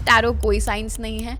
Tarot कोई science नहीं है,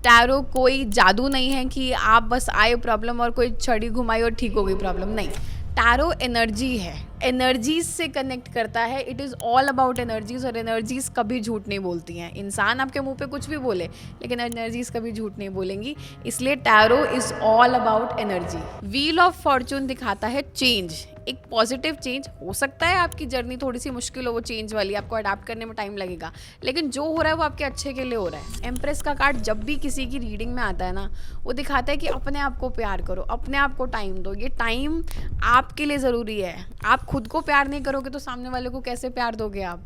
टैरो कोई जादू नहीं है कि आप बस आए प्रॉब्लम और कोई छड़ी घुमाई और ठीक हो गई प्रॉब्लम। नहीं, टैरो एनर्जी है, एनर्जीज से कनेक्ट करता है। It is all about energies, और एनर्जीज कभी झूठ नहीं बोलती हैं। इंसान आपके मुंह पे कुछ भी बोले, लेकिन एनर्जीज कभी झूठ नहीं बोलेंगी। इसलिए tarot is all about energy. Wheel of Fortune दिखाता है चेंज, एक पॉजिटिव चेंज। हो सकता है आपकी जर्नी थोड़ी सी मुश्किल हो, वो चेंज वाली, आपको अडाप्ट करने में टाइम लगेगा, लेकिन जो हो रहा है वो आपके अच्छे के लिए हो रहा है। एम्प्रेस का कार्ड जब भी किसी की रीडिंग में आता है ना, वो दिखाता है कि अपने आप को प्यार करो, अपने आप को टाइम दो। ये टाइम आपके लिए ज़रूरी है। आप खुद को प्यार नहीं करोगे तो सामने वाले को कैसे प्यार दोगे आप?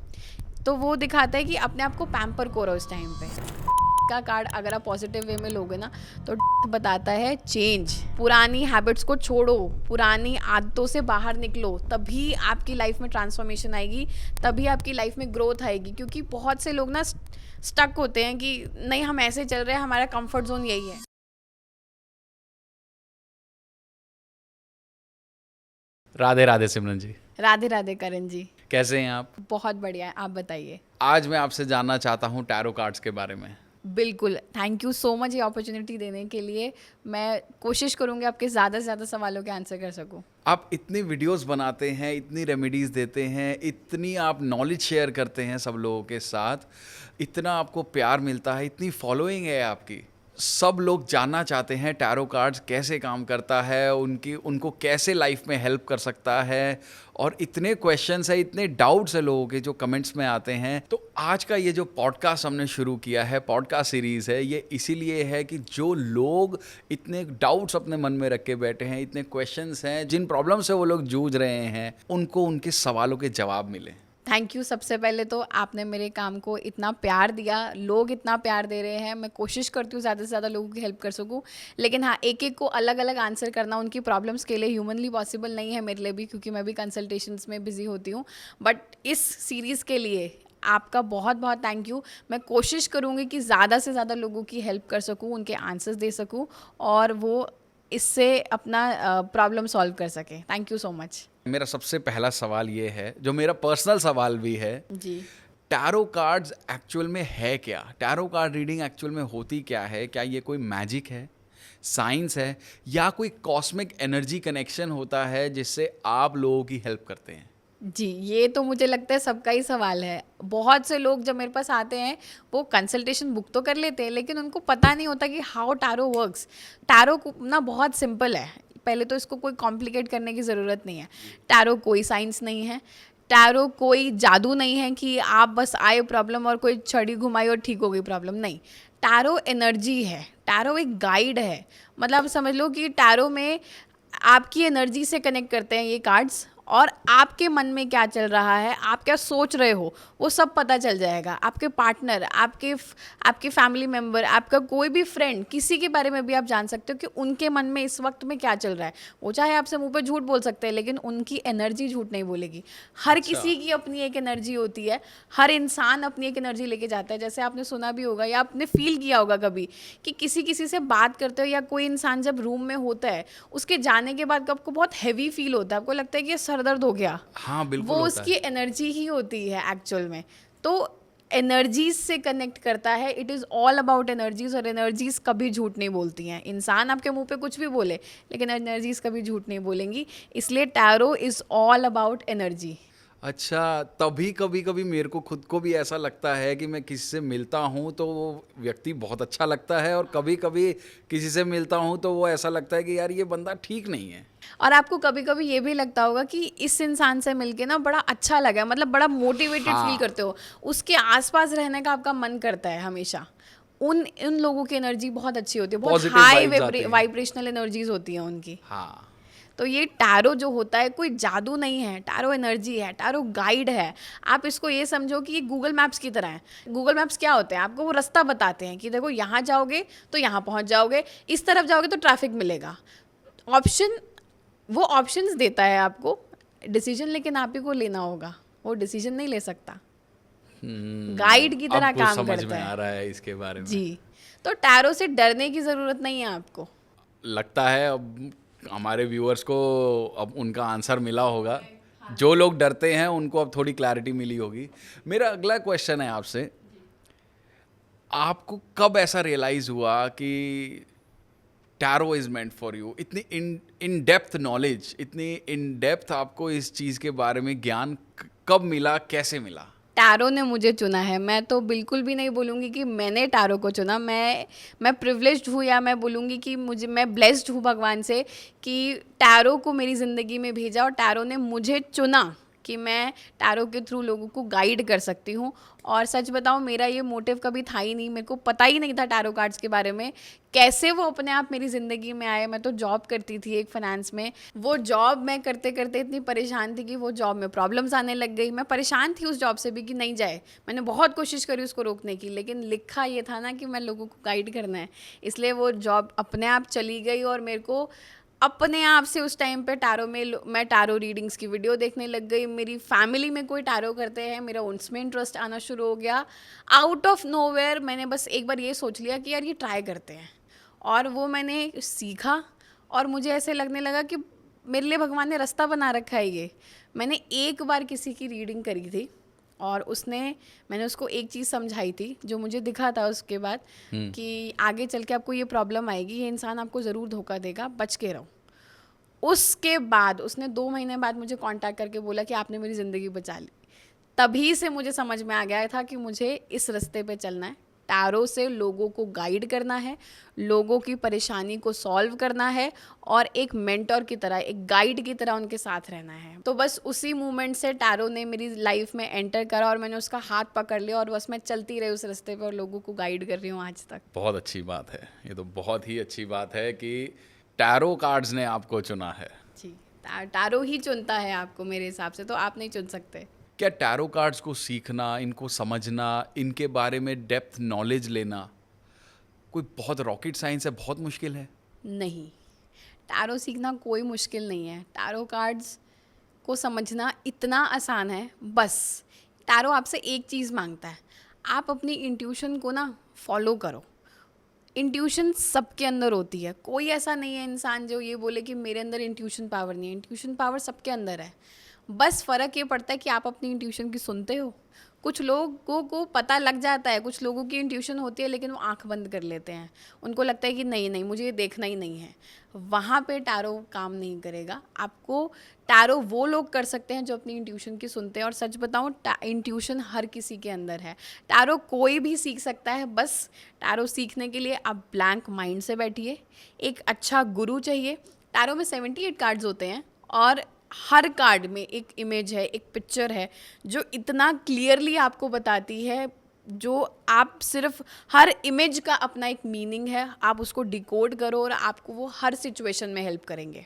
तो वो दिखाता है कि अपने आप को पैम्पर करो इस टाइम पे। का कार्ड अगर आप पॉजिटिव वे में लोगे ना, तो बताता है चेंज। पुरानी हैबिट्स को छोड़ो, पुरानी आदतों से बाहर निकलो, तभी आपकी लाइफ में ट्रांसफॉर्मेशन आएगी, तभी आपकी लाइफ में ग्रोथ आएगी। क्योंकि बहुत से लोग ना स्टक होते हैं कि नहीं, हम ऐसे चल रहे हैं, हमारा कंफर्ट जोन यही है। राधे राधे सिमरन जी। राधे राधे करण जी। कैसे हैं आप? बहुत बढ़िया है, आप बताइए। आज मैं आपसे जानना चाहता हूँ टैरो कार्ड्स के बारे में। बिल्कुल, थैंक यू सो मच ये अपॉर्चुनिटी देने के लिए। मैं कोशिश करूँगी आपके ज़्यादा से ज़्यादा सवालों के आंसर कर सकूँ। आप इतनी वीडियोस बनाते हैं, इतनी रेमेडीज़ देते हैं, इतनी आप नॉलेज शेयर करते हैं सब लोगों के साथ, इतना आपको प्यार मिलता है, इतनी फॉलोइंग है आपकी। सब लोग जानना चाहते हैं टैरो कार्ड्स कैसे काम करता है, उनको कैसे लाइफ में हेल्प कर सकता है, और इतने क्वेश्चंस है, इतने डाउट्स है लोगों के जो कमेंट्स में आते हैं। तो आज का ये जो पॉडकास्ट हमने शुरू किया है, पॉडकास्ट सीरीज़ है, ये इसीलिए है कि जो लोग इतने डाउट्स अपने मन में रख के बैठे हैं, इतने क्वेश्चंस हैं, जिन प्रॉब्लम से वो लोग जूझ रहे हैं, उनको उनके सवालों के जवाब मिले। Thank you. सबसे पहले तो आपने मेरे काम को इतना प्यार दिया, लोग इतना प्यार दे रहे हैं। मैं कोशिश करती हूँ ज़्यादा से ज़्यादा लोगों की हेल्प कर सकूँ, लेकिन हाँ, एक एक को अलग अलग आंसर करना उनकी प्रॉब्लम्स के लिए ह्यूमनली पॉसिबल नहीं है मेरे लिए भी, क्योंकि मैं भी कंसल्टेशंस में बिजी होती हूँ। बट इस सीरीज़ के लिए आपका बहुत बहुत थैंक यू। मैं कोशिश करूँगी कि ज़्यादा से ज़्यादा लोगों की हेल्प कर सकूँ, उनके आंसर्स दे सकूँ, और वो इससे अपना प्रॉब्लम सॉल्व कर सके। Thank you so much. मेरा सबसे पहला सवाल ये है, जो मेरा पर्सनल सवाल भी है जी। टैरो कार्ड्स एक्चुअल में है क्या? टैरो कार्ड रीडिंग एक्चुअल में होती क्या है? क्या ये कोई मैजिक है, साइंस है, या कोई कॉस्मिक एनर्जी कनेक्शन होता है जिससे आप लोगों की हेल्प करते हैं? जी, ये तो मुझे लगता है सबका ही सवाल है। बहुत से लोग जब मेरे पास आते हैं, वो कंसल्टेशन बुक तो कर लेते हैं, लेकिन उनको पता नहीं होता कि हाउ टैरो वर्क्स। टैरो ना बहुत सिंपल है, पहले तो इसको कोई कॉम्प्लिकेट करने की ज़रूरत नहीं है। टैरो कोई साइंस नहीं है, टैरो कोई जादू नहीं है कि आप बस आए प्रॉब्लम और कोई छड़ी घुमाई और ठीक हो गई प्रॉब्लम। नहीं, टैरो एनर्जी है, टैरो एक गाइड है। मतलब आप समझ लो कि टैरो में आपकी एनर्जी से कनेक्ट करते हैं ये कार्ड्स, और आपके मन में क्या चल रहा है, आप क्या सोच रहे हो, वो सब पता चल जाएगा। आपके पार्टनर, आपके फैमिली मेम्बर, आपका कोई भी फ्रेंड, किसी के बारे में भी आप जान सकते हो कि उनके मन में इस वक्त में क्या चल रहा है। वो चाहे आपसे मुंह पे झूठ बोल सकते हैं, लेकिन उनकी एनर्जी झूठ नहीं बोलेगी। हर किसी की अपनी एक एनर्जी होती है, हर इंसान अपनी एक एनर्जी लेके जाता है। जैसे आपने सुना भी होगा या आपने फील किया होगा कभी कि किसी से बात करते हो, या कोई इंसान जब रूम में होता है, उसके जाने के बाद आपको बहुत हैवी फील होता है, आपको लगता है कि ये दर्द हो गया। हाँ, बिल्कुल वो होता उसकी है। एनर्जी ही होती है एक्चुअल में। तो एनर्जीज से कनेक्ट करता है। It is all about energies, और एनर्जीज कभी झूठ नहीं बोलती हैं। इंसान आपके मुंह पे कुछ भी बोले, लेकिन एनर्जीज कभी झूठ नहीं बोलेंगी। इसलिए tarot is all about energy. अच्छा, तभी कभी कभी मेरे को खुद को भी ऐसा लगता है कि मैं किसी से मिलता हूँ तो वो व्यक्ति बहुत अच्छा लगता है, और कभी कभी किसी से मिलता हूँ तो वो ऐसा लगता है कि यार ये बंदा ठीक नहीं है। और आपको कभी कभी ये भी लगता होगा कि इस इंसान से मिलके ना बड़ा अच्छा लगा, मतलब बड़ा मोटिवेटेड फील करते हो, उसके आसपास रहने का आपका मन करता है हमेशा। उन लोगों की एनर्जी बहुत अच्छी होती है, बहुत पॉजिटिव हाई वाइब्स आते हैं। वाइब्रेशनल एनर्जीज होती हैं उनकी। हाँ। तो ये टैरो जो होता है कोई जादू नहीं है, टैरो एनर्जी है, टैरो गाइड है। आप इसको ये समझो कि ये गूगल मैप्स की तरह है। गूगल मैप्स क्या होते हैं? आपको वो रास्ता बताते हैं कि देखो यहाँ जाओगे तो यहाँ पहुँच जाओगे, इस तरफ जाओगे तो ट्रैफिक मिलेगा। ऑप्शन, वो ऑप्शंस देता है आपको, डिसीजन लेकिन आप ही को लेना होगा। वो डिसीजन नहीं ले सकता, गाइड की तरह अब काम समझ करता में है। आ रहा है इसके बारे में। जी, तो टैरो से डरने की ज़रूरत नहीं है आपको। लगता है अब हमारे व्यूअर्स को अब उनका आंसर मिला होगा। जो लोग डरते हैं उनको अब थोड़ी क्लैरिटी मिली होगी। मेरा अगला क्वेश्चन है आपसे, आपको कब ऐसा रियलाइज हुआ कि tarot is meant for you? इतनी इन डेप्थ नॉलेज, इतनी इन डेप्थ आपको इस चीज़ के बारे में ज्ञान कब मिला, कैसे मिला? टैरो ने मुझे चुना है। मैं तो बिल्कुल भी नहीं बोलूँगी कि मैंने टैरो को चुना। मैं प्रिविलेज्ड हूँ, या मैं बोलूँगी कि मैं ब्लेस्ड हूँ भगवान से कि टैरो को मेरी ज़िंदगी में भेजा और टैरो ने मुझे चुना कि मैं टैरो के थ्रू लोगों को गाइड कर सकती हूँ। और सच बताऊँ, मेरा ये मोटिव कभी था ही नहीं, मेरे को पता ही नहीं था टैरो कार्ड्स के बारे में। कैसे वो अपने आप मेरी ज़िंदगी में आए। मैं तो जॉब करती थी एक फाइनेंस में, वो जॉब मैं करते करते इतनी परेशान थी कि वो जॉब में प्रॉब्लम्स आने लग गई। मैं परेशान थी उस जॉब से भी कि नहीं जाए। मैंने बहुत कोशिश करी उसको रोकने की, लेकिन लिखा ये था ना कि मैं लोगों को गाइड करना है, इसलिए वो जॉब अपने आप चली गई। और मेरे को अपने आप से उस टाइम पे टैरो में मैं टैरो रीडिंग्स की वीडियो देखने लग गई। मेरी फैमिली में कोई टैरो करते हैं, मेरा उनमें इंटरेस्ट आना शुरू हो गया। आउट ऑफ नोवेयर मैंने बस एक बार ये सोच लिया कि यार ये ट्राई करते हैं, और वो मैंने सीखा। और मुझे ऐसे लगने लगा कि मेरे लिए भगवान ने रास्ता बना रखा है ये। मैंने एक बार किसी की रीडिंग करी थी और मैंने उसको एक चीज़ समझाई थी जो मुझे दिखा था उसके बाद कि आगे चल के आपको ये प्रॉब्लम आएगी, ये इंसान आपको ज़रूर धोखा देगा, बच के रहो। उसके बाद उसने 2 महीने बाद मुझे कांटेक्ट करके बोला कि आपने मेरी ज़िंदगी बचा ली। तभी से मुझे समझ में आ गया था कि मुझे इस रास्ते पे चलना है। टैरो से लोगों को गाइड करना है, लोगों की परेशानी को सॉल्व करना है, और एक मेंटर की तरह, एक गाइड की तरह उनके साथ रहना है। तो बस उसी मोमेंट से टैरो ने मेरी लाइफ में एंटर करा और मैंने उसका हाथ पकड़ लिया और बस मैं चलती रही उस रास्ते पे और लोगों को गाइड कर रही हूँ आज तक। बहुत अच्छी बात है, ये तो बहुत ही अच्छी बात है कि टैरो कार्ड्स ने आपको चुना है। जी, टैरो ही चुनता है आपको, मेरे हिसाब से तो आप नहीं चुन सकते। क्या टैरो कार्ड्स को सीखना, इनको समझना, इनके बारे में डेप्थ नॉलेज लेना कोई बहुत रॉकेट साइंस है, बहुत मुश्किल है? नहीं, टैरो सीखना कोई मुश्किल नहीं है। टैरो कार्ड्स को समझना इतना आसान है। बस टैरो आपसे एक चीज़ मांगता है, आप अपनी इंट्यूशन को ना फॉलो करो। इंट्यूशन सबके अंदर होती है, कोई ऐसा नहीं है इंसान जो ये बोले कि मेरे अंदर इंट्यूशन पावर नहीं है। इंट्यूशन पावर सबके अंदर है, बस फ़र्क ये पड़ता है कि आप अपनी इंट्यूशन की सुनते हो। कुछ लोगों को पता लग जाता है, कुछ लोगों की इंट्यूशन होती है लेकिन वो आंख बंद कर लेते हैं, उनको लगता है कि नहीं नहीं मुझे ये देखना ही नहीं है। वहाँ पे टैरो काम नहीं करेगा। आपको टैरो वो लोग कर सकते हैं जो अपनी इंट्यूशन की सुनते हैं। और सच बताऊँ, इंट्यूशन हर किसी के अंदर है। टैरो कोई भी सीख सकता है। बस टैरो सीखने के लिए आप ब्लैंक माइंड से बैठिए, एक अच्छा गुरु चाहिए। टैरो में 78 कार्ड्स होते हैं और हर कार्ड में एक इमेज है, एक पिक्चर है जो इतना क्लियरली आपको बताती है, जो आप सिर्फ हर इमेज का अपना एक मीनिंग है, आप उसको डिकोड करो और आपको वो हर सिचुएशन में हेल्प करेंगे।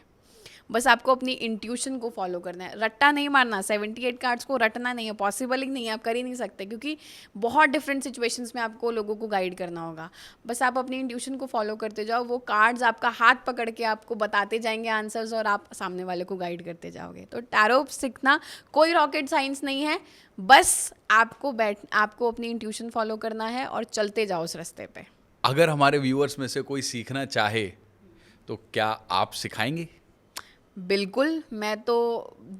बस आपको अपनी इंट्यूशन को फॉलो करना है, रट्टा नहीं मारना। 78 कार्ड्स को रटना नहीं है, पॉसिबल ही नहीं है, आप कर ही नहीं सकते, क्योंकि बहुत डिफरेंट सिचुएशंस में आपको लोगों को गाइड करना होगा। बस आप अपनी इंट्यूशन को फॉलो करते जाओ, वो कार्ड्स आपका हाथ पकड़ के आपको बताते जाएंगे आंसर्स और आप सामने वाले को गाइड करते जाओगे। तो टैरो सीखना कोई रॉकेट साइंस नहीं है, बस आपको अपनी इंट्यूशन फॉलो करना है और चलते जाओ उस रास्ते पे। अगर हमारे व्यूअर्स में से कोई सीखना चाहे तो क्या आप सिखाएंगे? बिल्कुल, मैं तो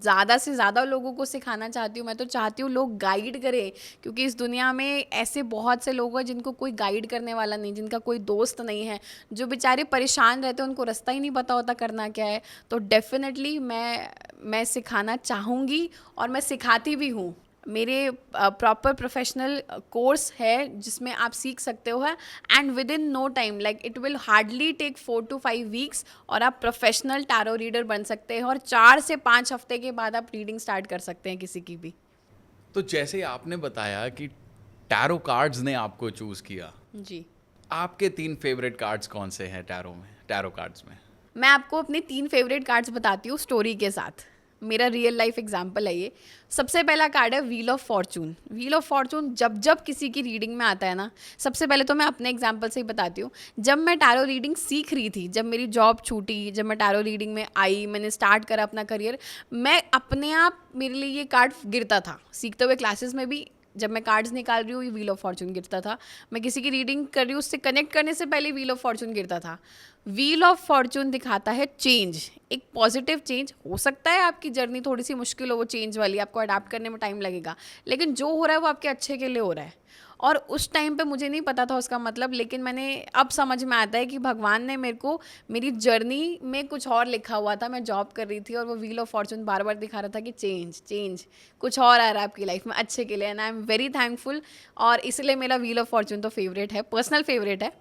ज़्यादा से ज़्यादा लोगों को सिखाना चाहती हूँ। मैं तो चाहती हूँ लोग गाइड करें, क्योंकि इस दुनिया में ऐसे बहुत से लोग हैं जिनको कोई गाइड करने वाला नहीं, जिनका कोई दोस्त नहीं है, जो बेचारे परेशान रहते हैं, उनको रास्ता ही नहीं पता होता करना क्या है। तो डेफिनेटली मैं सिखाना चाहूँगी और मैं सिखाती भी हूँ। मेरे प्रॉपर प्रोफेशनल कोर्स है जिसमें आप सीख सकते हो है, and within no time, like it will hardly take 4 to 5 weeks, और आप प्रोफेशनल टैरो रीडर बन सकते हैं और 4 से 5 हफ्ते के बाद आप रीडिंग स्टार्ट कर सकते हैं किसी की भी। तो जैसे आपने बताया कि टैरो कार्ड्स ने आपको चूज़ किया, जी, आपके 3 फेवरेट कार्ड्स कौन से हैं टैरो कार्ड्स में? मैं आपको अपने 3 फेवरेट कार्ड्स बताती हूँ स्टोरी के साथ। मेरा रियल लाइफ एग्जाम्पल है ये। सबसे पहला कार्ड है wheel of Fortune. Wheel of Fortune जब जब किसी की रीडिंग में आता है ना, सबसे पहले तो मैं अपने एग्जाम्पल से ही बताती हूँ। जब मैं टैरो रीडिंग सीख रही थी, जब मेरी जॉब छूटी, जब मैं टैरो रीडिंग में आई, मैंने स्टार्ट करा अपना करियर, मैं अपने आप, मेरे लिए ये कार्ड गिरता था। सीखते हुए क्लासेस में भी जब मैं कार्ड्स निकाल रही हूँ, ये व्हील ऑफ फॉर्चून गिरता था। मैं किसी की रीडिंग कर रही हूँ, उससे कनेक्ट करने से पहले व्हील ऑफ फॉर्चून गिरता था। व्हील ऑफ फॉर्चून दिखाता है चेंज, एक पॉजिटिव चेंज। हो सकता है आपकी जर्नी थोड़ी सी मुश्किल हो, वो चेंज वाली, आपको अडाप्ट करने में टाइम लगेगा, लेकिन जो हो रहा है वो आपके अच्छे के लिए हो रहा है। और उस टाइम पे मुझे नहीं पता था उसका मतलब, लेकिन मैंने अब समझ में आता है कि भगवान ने मेरे को मेरी जर्नी में कुछ और लिखा हुआ था। मैं जॉब कर रही थी और वो व्हील ऑफ फॉर्चून बार बार दिखा रहा था कि चेंज चेंज, कुछ और आ रहा है आपकी लाइफ में अच्छे के लिए, and I am very thankful. और इसलिए मेरा व्हील ऑफ फॉर्चून तो फेवरेट है, पर्सनल फेवरेट है।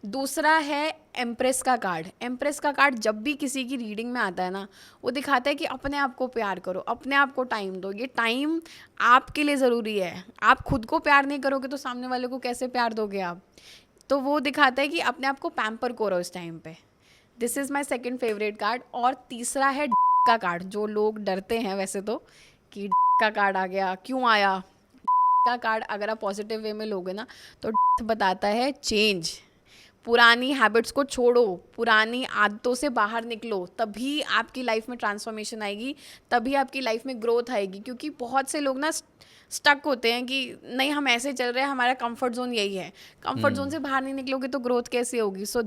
दूसरा है एम्प्रेस का कार्ड। एम्प्रेस का कार्ड जब भी किसी की रीडिंग में आता है ना, वो दिखाता है कि अपने आप को प्यार करो, अपने आप को टाइम दो। ये टाइम आपके लिए ज़रूरी है। आप खुद को प्यार नहीं करोगे तो सामने वाले को कैसे प्यार दोगे आप? तो वो दिखाता है कि अपने आप को पैम्पर करो इस टाइम पे। This is my second favourite card. और तीसरा है का कार्ड। जो लोग डरते हैं वैसे तो कि का कार्ड आ गया, क्यों आया? का कार्ड अगर आप पॉजिटिव वे में लोगे ना तो बताता है चेंज। पुरानी हैबिट्स को छोड़ो, पुरानी आदतों से बाहर निकलो, तभी आपकी लाइफ में ट्रांसफॉर्मेशन आएगी, तभी आपकी लाइफ में ग्रोथ आएगी। क्योंकि बहुत से लोग ना स्टक होते हैं कि नहीं हम ऐसे चल रहे हैं, हमारा कंफर्ट जोन यही है। कंफर्ट जोन से बाहर नहीं निकलोगे तो ग्रोथ कैसे होगी? सो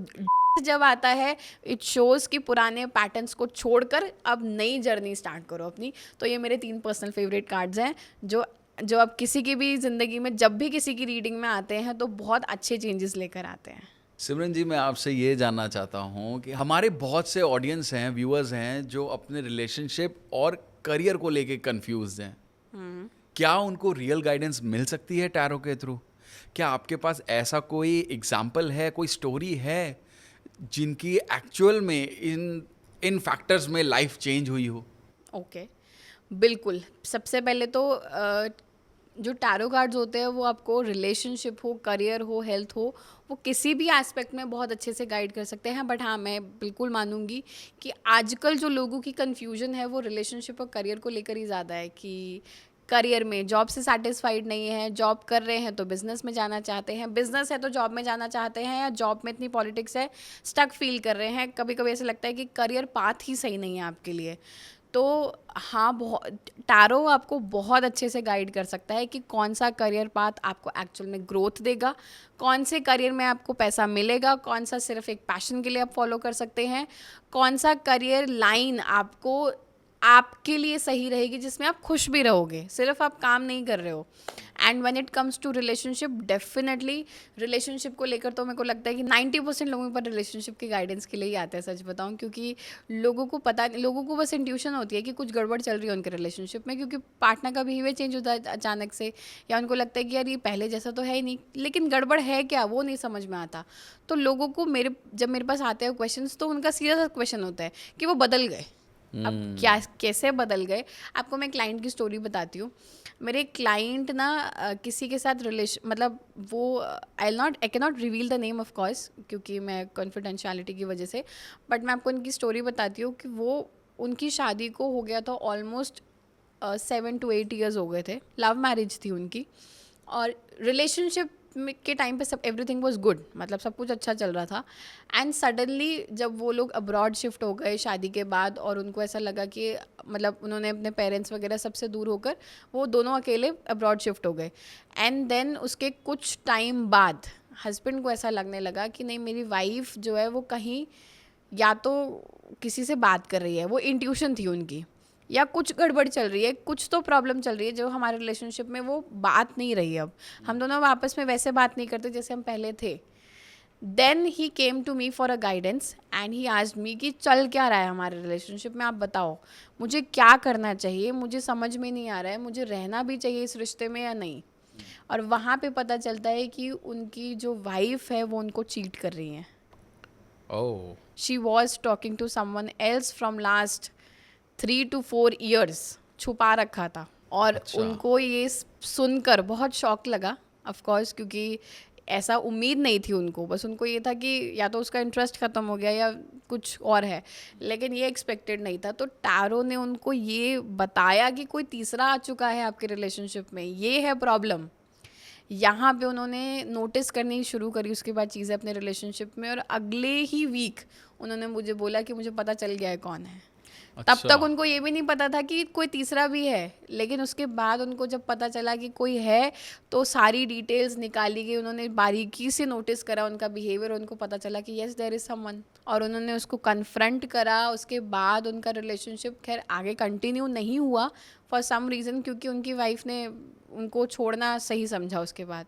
जब आता है इट शोज़ कि पुराने पैटर्न्स को छोड़कर अब नई जर्नी स्टार्ट करो अपनी। तो ये मेरे 3 पर्सनल फेवरेट कार्ड्स हैं जो अब किसी की भी ज़िंदगी में जब भी किसी की रीडिंग में आते हैं तो बहुत अच्छे चेंजेस लेकर आते हैं। सिमरन जी, मैं आपसे ये जानना चाहता हूँ कि हमारे बहुत से ऑडियंस हैं, व्यूअर्स हैं जो अपने रिलेशनशिप और करियर को लेके कंफ्यूज हैं। क्या उनको रियल गाइडेंस मिल सकती है टैरो के थ्रू? क्या आपके पास ऐसा कोई एग्जाम्पल है, कोई स्टोरी है जिनकी एक्चुअल में इन फैक्टर्स में लाइफ चेंज हुई हो? ओके, बिल्कुल। सबसे पहले तो जो टैरो कार्ड्स होते हैं वो आपको रिलेशनशिप हो, करियर हो, हेल्थ हो, वो किसी भी एस्पेक्ट में बहुत अच्छे से गाइड कर सकते हैं। बट हाँ, मैं बिल्कुल मानूंगी कि आजकल जो लोगों की कन्फ्यूजन है वो रिलेशनशिप और करियर को लेकर ही ज़्यादा है। कि करियर में जॉब से सेटिस्फाइड नहीं है, जॉब कर रहे हैं तो बिज़नेस में जाना चाहते हैं, बिज़नेस है तो जॉब में जाना चाहते हैं, या जॉब में इतनी पॉलिटिक्स है स्टक फील कर रहे हैं। कभी कभी ऐसा लगता है कि करियर पाथ ही सही नहीं है आपके लिए। तो हाँ, बहुत टैरो आपको बहुत अच्छे से गाइड कर सकता है कि कौन सा करियर पाथ आपको एक्चुअल में ग्रोथ देगा, कौन से करियर में आपको पैसा मिलेगा, कौन सा सिर्फ एक पैशन के लिए आप फॉलो कर सकते हैं, कौन सा करियर लाइन आपके लिए सही रहेगी जिसमें आप खुश भी रहोगे, सिर्फ आप काम नहीं कर रहे हो। And when it comes to relationship, definitely relationship को लेकर तो मेरे को लगता है कि 90% लोगों पर रिलेशनशिप की गाइडेंस के लिए ही आते हैं, सच बताऊं। क्योंकि लोगों को बस इंट्यूशन होती है कि कुछ गड़बड़ चल रही है उनके रिलेशनशिप में, क्योंकि पार्टनर का बिहेवियर चेंज होता है अचानक से, या उनको लगता है कि यार ये पहले जैसा तो है ही नहीं, लेकिन गड़बड़ है क्या वो नहीं समझ में आता। तो लोगों को जब मेरे पास आते हैं क्वेश्चंस, तो उनका सीधा सा क्वेश्चन होता है कि वो बदल गए। अब क्या कैसे बदल गए? आपको मैं क्लाइंट की स्टोरी बताती हूँ। मेरे क्लाइंट ना किसी के साथ मतलब वो I can not reveal the name of course, क्योंकि मैं कॉन्फिडेंशियलिटी की वजह से, बट मैं आपको उनकी स्टोरी बताती हूँ कि वो उनकी शादी को हो गया था ऑलमोस्ट 7 to 8 ईयर्स हो गए थे। लव मैरिज थी उनकी, और रिलेशनशिप के टाइम पे सब एवरीथिंग वाज गुड, मतलब सब कुछ अच्छा चल रहा था। एंड सडनली जब वो लोग अब्रॉड शिफ्ट हो गए शादी के बाद, और उनको ऐसा लगा कि मतलब उन्होंने अपने पेरेंट्स वगैरह सबसे दूर होकर वो दोनों अकेले अब्रॉड शिफ्ट हो गए। एंड देन उसके कुछ टाइम बाद हस्बैंड को ऐसा लगने लगा कि नहीं, मेरी वाइफ जो है वो कहीं या तो किसी से बात कर रही है, वो इंट्यूशन थी उनकी, या कुछ गड़बड़ चल रही है, कुछ तो प्रॉब्लम चल रही है जो हमारे रिलेशनशिप में वो बात नहीं रही। अब हम दोनों आपस में वैसे बात नहीं करते जैसे हम पहले थे। Then he came to me for a guidance and he asked me कि चल क्या रहा है हमारे रिलेशनशिप में, आप बताओ मुझे क्या करना चाहिए, मुझे समझ में नहीं आ रहा है, मुझे रहना भी चाहिए इस रिश्ते में या नहीं। और वहाँ पे पता चलता है कि उनकी जो वाइफ है वो उनको चीट कर रही है। She was talking to someone else from last 3 to 4 years, छुपा रखा था। और अच्छा। उनको ये सुनकर बहुत शॉक लगा, ऑफ कोर्स, क्योंकि ऐसा उम्मीद नहीं थी उनको। बस उनको ये था कि या तो उसका इंटरेस्ट ख़त्म हो गया या कुछ और है, लेकिन ये एक्सपेक्टेड नहीं था। तो टैरो ने उनको ये बताया कि कोई तीसरा आ चुका है आपके रिलेशनशिप में, ये है प्रॉब्लम। यहाँ पे उन्होंने नोटिस करनी शुरू करी उसके बाद चीज़ें अपने रिलेशनशिप में, और अगले ही वीक उन्होंने मुझे बोला कि मुझे पता चल गया है कौन है। तब अच्छा। तक उनको ये भी नहीं पता था कि कोई तीसरा भी है, लेकिन उसके बाद उनको जब पता चला कि कोई है तो सारी डिटेल्स निकाली गई, उन्होंने बारीकी से नोटिस करा उनका बिहेवियर, उनको पता चला कि यस देयर इज़ समवन, और उन्होंने उसको कन्फ्रंट करा। उसके बाद उनका रिलेशनशिप खैर आगे कंटिन्यू नहीं हुआ फॉर सम रीज़न, क्योंकि उनकी वाइफ ने उनको छोड़ना सही समझा उसके बाद।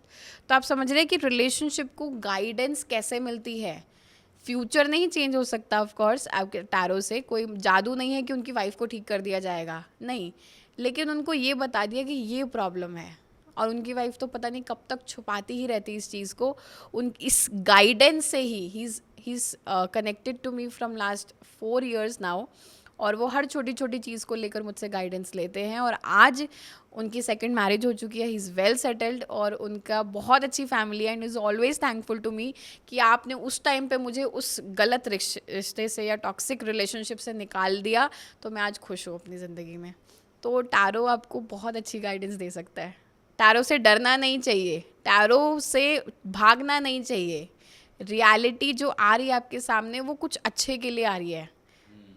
तो आप समझ रहे हैं कि रिलेशनशिप को गाइडेंस कैसे मिलती है। फ्यूचर नहीं चेंज हो सकता ऑफ कोर्स आपके टैरो से, कोई जादू नहीं है कि उनकी वाइफ को ठीक कर दिया जाएगा, नहीं, लेकिन उनको ये बता दिया कि ये प्रॉब्लम है, और उनकी वाइफ तो पता नहीं कब तक छुपाती ही रहती इस चीज़ को। उन इस गाइडेंस से ही he is connected to me from last 4 years now, और वो हर छोटी छोटी चीज़ को लेकर मुझसे गाइडेंस लेते हैं। और आज उनकी सेकंड मैरिज हो चुकी है, ही इज़ वेल सेटल्ड, और उनका बहुत अच्छी फैमिली है, and is always thankful to me कि आपने उस टाइम पे मुझे उस गलत रिश्ते से या टॉक्सिक रिलेशनशिप से निकाल दिया, तो मैं आज खुश हूँ अपनी ज़िंदगी में। तो टैरो आपको बहुत अच्छी गाइडेंस दे सकता है। टैरो से डरना नहीं चाहिए, टैरो से भागना नहीं चाहिए। रियलिटी जो आ रही है आपके सामने वो कुछ अच्छे के लिए आ रही है,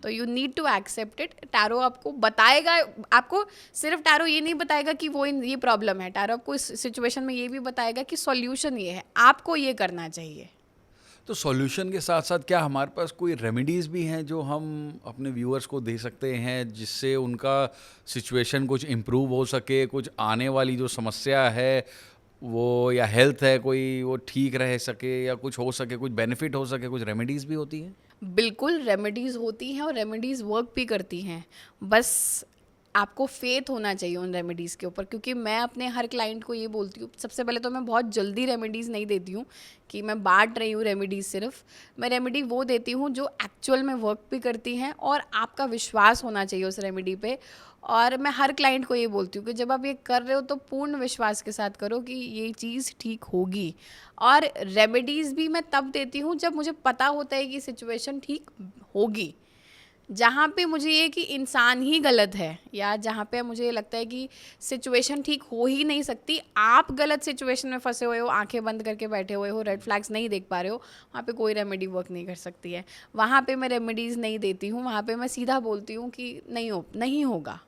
तो you need to accept it. Tarot आपको बताएगा, आपको सिर्फ टैरो ये नहीं बताएगा कि वो ये प्रॉब्लम है, टैरो आपको इस सिचुएशन में ये भी बताएगा कि सॉल्यूशन ये है, आपको ये करना चाहिए। तो सॉल्यूशन के साथ साथ क्या हमारे पास कोई रेमेडीज़ भी हैं जो हम अपने व्यूअर्स को दे सकते हैं जिससे उनका सिचुएशन कुछ इम्प्रूव हो सके, कुछ आने वाली जो समस्या है वो या हेल्थ है कोई, वो ठीक रह सके या कुछ हो सके, कुछ बेनिफिट हो सके, कुछ रेमेडीज़ भी होती हैं? बिल्कुल रेमेडीज़ होती हैं और रेमेडीज़ वर्क भी करती हैं, बस आपको फेथ होना चाहिए उन रेमेडीज़ के ऊपर। क्योंकि मैं अपने हर क्लाइंट को ये बोलती हूँ, सबसे पहले तो मैं बहुत जल्दी रेमेडीज़ नहीं देती हूँ कि मैं बांट रही हूँ रेमेडीज़, सिर्फ मैं रेमेडी वो देती हूँ जो एक्चुअल में वर्क भी करती हैं, और आपका विश्वास होना चाहिए उस रेमेडी पे। और मैं हर क्लाइंट को ये बोलती हूँ कि जब आप ये कर रहे हो तो पूर्ण विश्वास के साथ करो कि ये चीज़ ठीक होगी। और रेमेडीज़ भी मैं तब देती हूँ जब मुझे पता होता है कि सिचुएशन ठीक होगी। जहाँ पे मुझे ये कि इंसान ही गलत है, या जहाँ पे मुझे लगता है कि सिचुएशन ठीक हो ही नहीं सकती, आप गलत सिचुएशन में फंसे हुए हो, आंखें बंद करके बैठे हुए हो, रेड फ्लैग्स नहीं देख पा रहे हो, वहाँ पे कोई रेमेडी वर्क नहीं कर सकती है। वहाँ पे मैं रेमेडीज़ नहीं देती हूँ, वहाँ पे मैं सीधा बोलती हूँ कि नहीं होगा,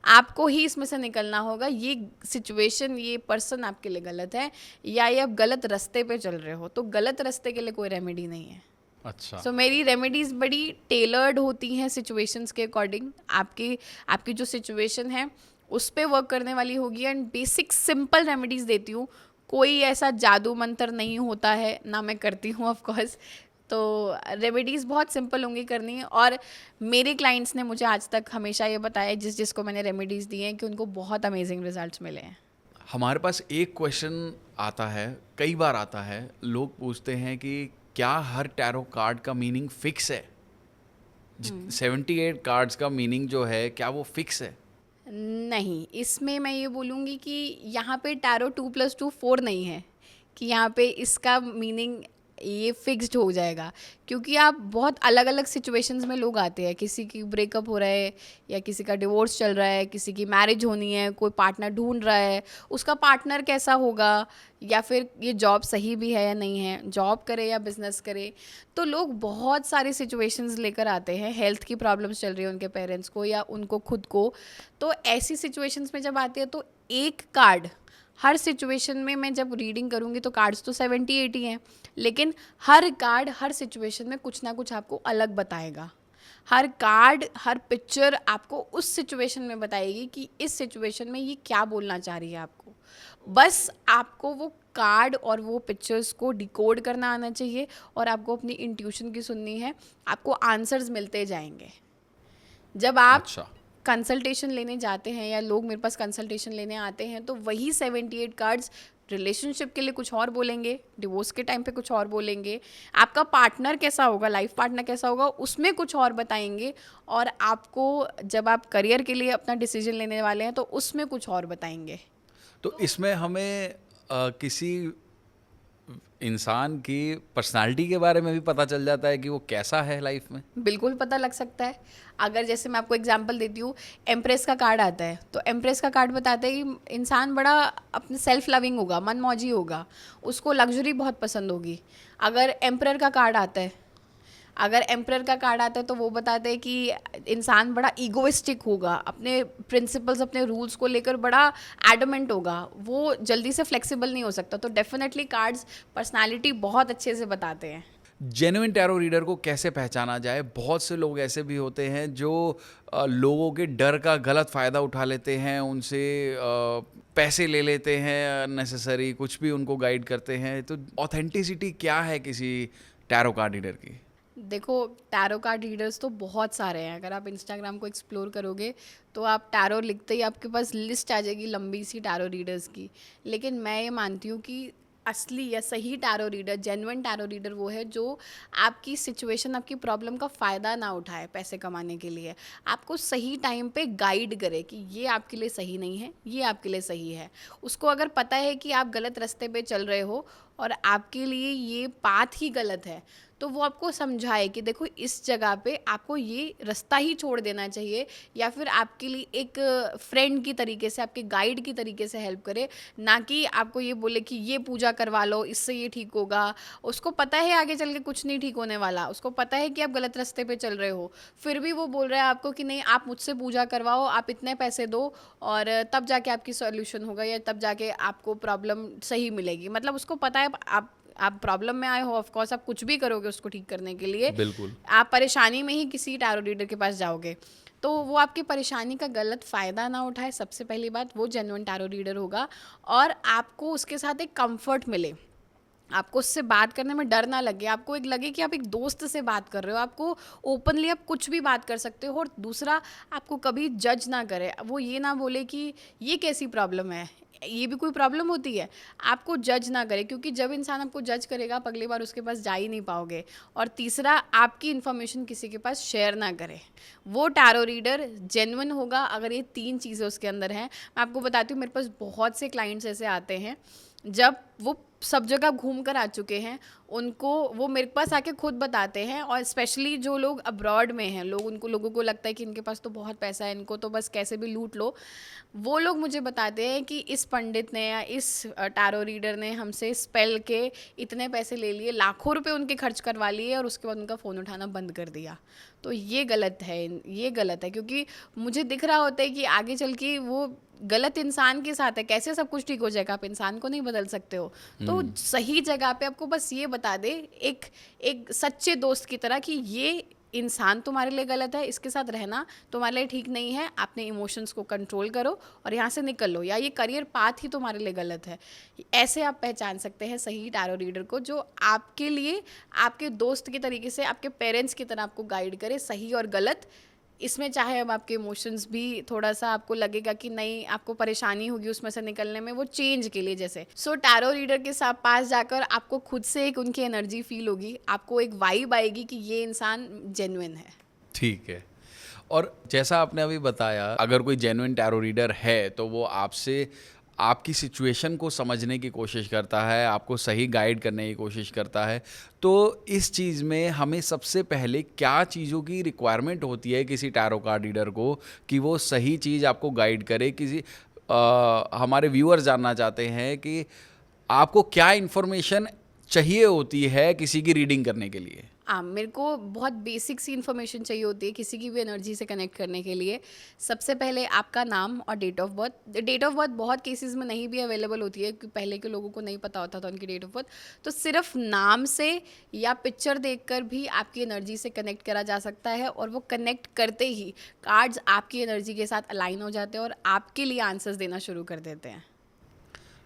आपको ही इसमें से निकलना होगा, ये सिचुएशन, ये पर्सन आपके लिए गलत है, या ये आप गलत रास्ते पे चल रहे हो, तो गलत रास्ते के लिए कोई रेमेडी नहीं है। अच्छा। सो मेरी रेमेडीज़ बड़ी टेलर्ड होती हैं सिचुएशंस के अकॉर्डिंग, आपकी जो सिचुएशन है उस पे वर्क करने वाली होगी, एंड बेसिक सिंपल रेमेडीज़ देती हूँ। कोई ऐसा जादू मंत्र नहीं होता है, ना मैं करती हूँ ऑफ कोर्स, तो रेमेडीज़ बहुत सिंपल होंगी करनी। और मेरे क्लाइंट्स ने मुझे आज तक हमेशा ये बताया, जिसको मैंने रेमेडीज़ दी हैं, कि उनको बहुत अमेजिंग रिजल्ट्स मिले हैं। हमारे पास एक क्वेश्चन आता है, कई बार आता है, लोग पूछते हैं कि क्या हर टैरो कार्ड का मीनिंग फिक्स है? 78 कार्ड्स का मीनिंग जो है क्या वो फिक्स है? नहीं, इसमें मैं ये बोलूँगी कि यहाँ पे टैरो 2+2 4 नहीं है कि यहाँ पे इसका मीनिंग ये फिक्स्ड हो जाएगा, क्योंकि आप बहुत अलग अलग सिचुएशंस में लोग आते हैं। किसी की ब्रेकअप हो रहा है, या किसी का डिवोर्स चल रहा है, किसी की मैरिज होनी है, कोई पार्टनर ढूंढ रहा है, उसका पार्टनर कैसा होगा, या फिर ये जॉब सही भी है या नहीं है, जॉब करे या बिजनेस करे। तो लोग बहुत सारी सिचुएशंस लेकर आते हैं, हेल्थ की प्रॉब्लम्स चल रही है उनके पेरेंट्स को या उनको खुद को। तो ऐसी सिचुएशंस में जब आती है तो एक कार्ड हर सिचुएशन में, मैं जब रीडिंग करूँगी तो कार्ड्स तो 70-80 हैं, लेकिन हर कार्ड हर सिचुएशन में कुछ ना कुछ आपको अलग बताएगा। हर कार्ड, हर पिक्चर आपको उस सिचुएशन में बताएगी कि इस सिचुएशन में ये क्या बोलना चाह रही है आपको। बस आपको वो कार्ड और वो पिक्चर्स को डिकोड करना आना चाहिए, और आपको अपनी इंट्यूशन की सुननी है, आपको आंसर्स मिलते जाएंगे। जब आप कंसल्टेशन लेने जाते हैं, या लोग मेरे पास कंसल्टेशन लेने आते हैं, तो वही 78 कार्ड्स रिलेशनशिप के लिए कुछ और बोलेंगे, डिवोर्स के टाइम पे कुछ और बोलेंगे, आपका पार्टनर कैसा होगा, लाइफ पार्टनर कैसा होगा, उसमें कुछ और बताएंगे, और आपको जब आप करियर के लिए अपना डिसीजन लेने वाले हैं तो उसमें कुछ और बताएंगे। तो इसमें हमें किसी इंसान की पर्सनालिटी के बारे में भी पता चल जाता है कि वो कैसा है लाइफ में? बिल्कुल पता लग सकता है। अगर जैसे मैं आपको एग्जांपल देती हूँ, एम्प्रेस का कार्ड आता है, तो एम्प्रेस का कार्ड बताता है कि इंसान बड़ा अपने सेल्फ लविंग होगा, मनमौजी होगा, उसको लग्जरी बहुत पसंद होगी। अगर एम्परर का कार्ड आता है, अगर एम्परर का कार्ड आता है तो वो बताते हैं कि इंसान बड़ा ईगोइस्टिक होगा, अपने प्रिंसिपल्स अपने रूल्स को लेकर बड़ा एडमेंट होगा, वो जल्दी से फ्लेक्सिबल नहीं हो सकता। तो डेफिनेटली कार्ड्स पर्सनालिटी बहुत अच्छे से बताते हैं। जेन्युइन टैरो रीडर को कैसे पहचाना जाए? बहुत से लोग ऐसे भी होते हैं जो लोगों के डर का गलत फ़ायदा उठा लेते हैं, उनसे पैसे ले लेते हैं नेसेसरी, कुछ भी उनको गाइड करते हैं। तो ऑथेंटिसिटी क्या है किसी टैरो कार्ड रीडर की? देखो, टैरो कार्ड रीडर्स तो बहुत सारे हैं। अगर आप इंस्टाग्राम को एक्सप्लोर करोगे तो आप टैरो लिखते ही आपके पास लिस्ट आ जाएगी लंबी सी टैरो रीडर्स की। लेकिन मैं ये मानती हूँ कि असली या सही tarot reader, genuine tarot reader वो है जो आपकी सिचुएशन, आपकी प्रॉब्लम का फ़ायदा ना उठाए पैसे कमाने के लिए, आपको सही टाइम पे गाइड करे कि ये आपके लिए सही नहीं है, ये आपके लिए सही है। उसको अगर पता है कि आप गलत रास्ते पे चल रहे हो और आपके लिए ये पाथ ही गलत है, तो वो आपको समझाए कि देखो इस जगह पे आपको ये रास्ता ही छोड़ देना चाहिए, या फिर आपके लिए एक फ्रेंड की तरीके से, आपके गाइड की तरीके से हेल्प करे, ना कि आपको ये बोले कि ये पूजा करवा लो, इससे ये ठीक होगा। उसको पता है आगे चल के कुछ नहीं ठीक होने वाला, उसको पता है कि आप गलत रास्ते पे चल रहे हो, फिर भी वो बोल रहा है आपको कि नहीं आप मुझसे पूजा करवाओ, आप इतने पैसे दो और तब जाके आपकी सॉल्यूशन होगा, या तब जाके आपको प्रॉब्लम सही मिलेगी। मतलब उसको पता है आप प्रॉब्लम में आए हो, ऑफ कोर्स आप कुछ भी करोगे उसको ठीक करने के लिए। बिल्कुल। आप परेशानी में ही किसी टैरो रीडर के पास जाओगे, तो वो आपकी परेशानी का गलत फ़ायदा ना उठाए। सबसे पहली बात, वो जेन्युइन टैरो रीडर होगा और आपको उसके साथ एक कंफर्ट मिले, आपको उससे बात करने में डर ना लगे, आपको एक लगे कि आप एक दोस्त से बात कर रहे हो, आपको ओपनली आप कुछ भी बात कर सकते हो। और दूसरा, आपको कभी जज ना करे, वो ये ना बोले कि ये कैसी प्रॉब्लम है, ये भी कोई प्रॉब्लम होती है, आपको जज ना करे, क्योंकि जब इंसान आपको जज करेगा आप अगली बार उसके पास जा ही नहीं पाओगे। और तीसरा, आपकी इन्फॉर्मेशन किसी के पास शेयर ना करे। वो टैरो रीडर जेन्युइन होगा अगर ये 3 चीज़ें उसके अंदर हैं। मैं आपको बताती हूँ, मेरे पास बहुत से क्लाइंट्स ऐसे आते हैं जब वो सब जगह घूम कर आ चुके हैं, उनको वो मेरे पास आके खुद बताते हैं। और स्पेशली जो लोग अब्रॉड में हैं, लोगों को लगता है कि इनके पास तो बहुत पैसा है, इनको तो बस कैसे भी लूट लो, वो लोग मुझे बताते हैं कि इस पंडित ने या इस टैरो रीडर ने हमसे स्पेल के इतने पैसे ले लिए, लाखों रुपए उनके खर्च करवा लिए और उसके बाद उनका फ़ोन उठाना बंद कर दिया। तो ये गलत है, ये गलत है, क्योंकि मुझे दिख रहा होता है कि आगे चल के वो गलत इंसान के साथ है, कैसे सब कुछ ठीक हो जाएगा, आप इंसान को नहीं बदल सकते हो। तो सही जगह पे आपको बस ये बता दे, एक सच्चे दोस्त की तरह, कि ये इंसान तुम्हारे लिए गलत है, इसके साथ रहना तुम्हारे लिए ठीक नहीं है, अपने इमोशंस को कंट्रोल करो और यहाँ से निकल लो, या ये करियर पाथ ही तुम्हारे लिए गलत है। ऐसे आप पहचान सकते हैं सही टैरो रीडर को, जो आपके लिए आपके दोस्त के तरीके से, आपके पेरेंट्स की तरह आपको गाइड करे, सही और गलत। इसमें चाहे अब आपके इमोशंस भी थोड़ा सा आपको लगेगा कि नहीं, आपको परेशानी होगी उसमें से निकलने में, वो चेंज के लिए जैसे। सो टैरो रीडर के साथ पास जाकर आपको खुद से एक उनकी एनर्जी फील होगी, आपको एक वाइब आएगी कि ये इंसान जेन्युइन है। ठीक है। और जैसा आपने अभी बताया, अगर कोई जेन्युइन टैरो रीडर है तो वो आपसे आपकी सिचुएशन को समझने की कोशिश करता है, आपको सही गाइड करने की कोशिश करता है। तो इस चीज़ में हमें सबसे पहले क्या चीज़ों की रिक्वायरमेंट होती है किसी टैरो कार्ड रीडर को, कि वो सही चीज़ आपको गाइड करे? हमारे व्यूअर्स जानना चाहते हैं कि आपको क्या इन्फॉर्मेशन चाहिए होती है किसी की रीडिंग करने के लिए? मेरे को बहुत बेसिक सी इन्फॉर्मेशन चाहिए होती है किसी की भी एनर्जी से कनेक्ट करने के लिए। सबसे पहले आपका नाम और date of birth. Date of birth बहुत केसेस में नहीं भी अवेलेबल होती है, क्योंकि पहले के लोगों को नहीं पता होता था उनकी डेट ऑफ बर्थ। तो सिर्फ नाम से या पिक्चर देखकर भी आपकी एनर्जी से कनेक्ट करा जा सकता है, और वो कनेक्ट करते ही कार्ड्स आपकी एनर्जी के साथ अलाइन हो जाते हैं और आपके लिए आंसर्स देना शुरू कर देते हैं।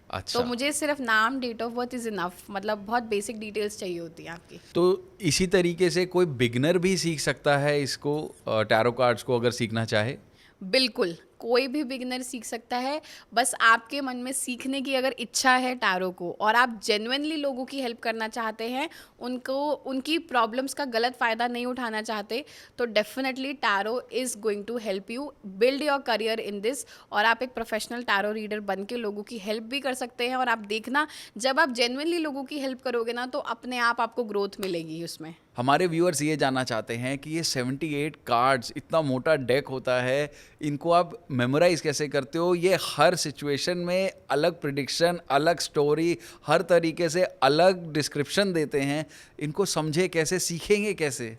अच्छा। तो मुझे सिर्फ नाम, date of birth is enough, मतलब बहुत बेसिक डिटेल्स चाहिए होती है आपकी। तो इसी तरीके से कोई बिगनर भी सीख सकता है इसको, टैरो कार्ड्स को, अगर सीखना चाहे? बिल्कुल, कोई भी बिगिनर सीख सकता है। बस आपके मन में सीखने की अगर इच्छा है टैरो को, और आप जेन्युइनली लोगों की हेल्प करना चाहते हैं, उनको उनकी प्रॉब्लम्स का गलत फ़ायदा नहीं उठाना चाहते, तो definitely tarot is going to help you build your career in this. और आप एक प्रोफेशनल टैरो रीडर बन के लोगों की हेल्प भी कर सकते हैं। और आप देखना, जब आप जेन्युइनली लोगों की हेल्प करोगे ना, तो अपने आप आपको ग्रोथ मिलेगी उसमें। हमारे व्यूअर्स ये जानना चाहते हैं कि ये 78 कार्ड्स, इतना मोटा डेक होता है, इनको आप मेमोराइज कैसे करते हो? ये हर सिचुएशन में अलग प्रिडिक्शन, अलग स्टोरी, हर तरीके से अलग डिस्क्रिप्शन देते हैं। इनको समझे कैसे, सीखेंगे कैसे?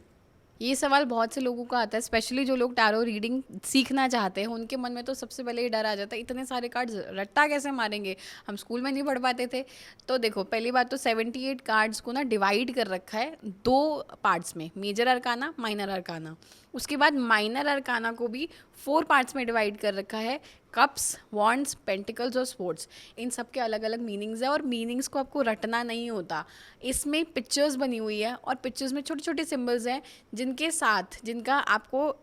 ये सवाल बहुत से लोगों का आता है, स्पेशली जो लोग टैरो रीडिंग सीखना चाहते हैं उनके मन में तो सबसे पहले ये डर आ जाता है, इतने सारे कार्ड्स रट्टा कैसे मारेंगे, हम स्कूल में नहीं पढ़ पाते थे। तो देखो, पहली बात तो 78 कार्ड्स को ना डिवाइड कर रखा है दो पार्ट्स में, मेजर अरकाना, माइनर अरकाना। उसके बाद माइनर अरकाना को भी 4 पार्ट्स में डिवाइड कर रखा है, कप्स, वॉन्ड्स, पेंटिकल्स और स्पोर्ट्स। इन सब के अलग अलग मीनिंग्स है और मीनिंग्स को आपको रटना नहीं होता। इसमें पिक्चर्स बनी हुई है और पिक्चर्स में छोटे छोटे सिम्बल्स हैं जिनका आपको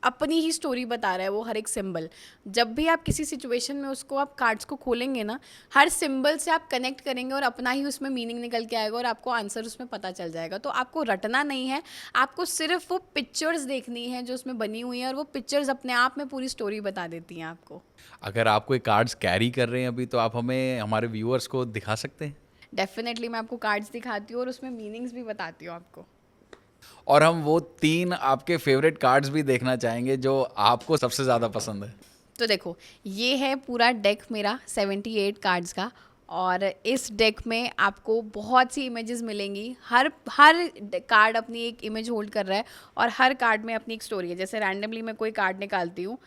अपनी ही स्टोरी बता रहा है वो हर एक सिंबल। जब भी आप किसी सिचुएशन में उसको आप कार्ड्स को खोलेंगे ना, हर सिंबल से आप कनेक्ट करेंगे और अपना ही उसमें मीनिंग निकल के आएगा और आपको आंसर उसमें पता चल जाएगा। तो आपको रटना नहीं है, आपको सिर्फ वो पिक्चर्स देखनी है जो उसमें बनी हुई हैं और वो पिक्चर्स अपने आप में पूरी स्टोरी बता देती हैं आपको। अगर आप कोई कार्ड्स कैरी कर रहे हैं अभी, तो आप हमें, हमारे व्यूअर्स को दिखा सकते हैं? डेफिनेटली मैं आपको कार्ड्स दिखाती हूँ और उसमें मीनिंग्स भी बताती हूँ आपको। और हम वो 3 आपके फेवरेट कार्ड्स भी देखना चाहेंगे जो आपको सबसे ज़्यादा पसंद है। तो देखो, ये है पूरा डेक मेरा 78 कार्ड्स का और इस डेक में आपको बहुत सी इमेजेस मिलेंगी। हर कार्ड अपनी एक इमेज होल्ड कर रहा है और हर कार्ड में अपनी एक स्टोरी है। जैसे रैंडमली मैं कोई कार्ड निकालती हूँ,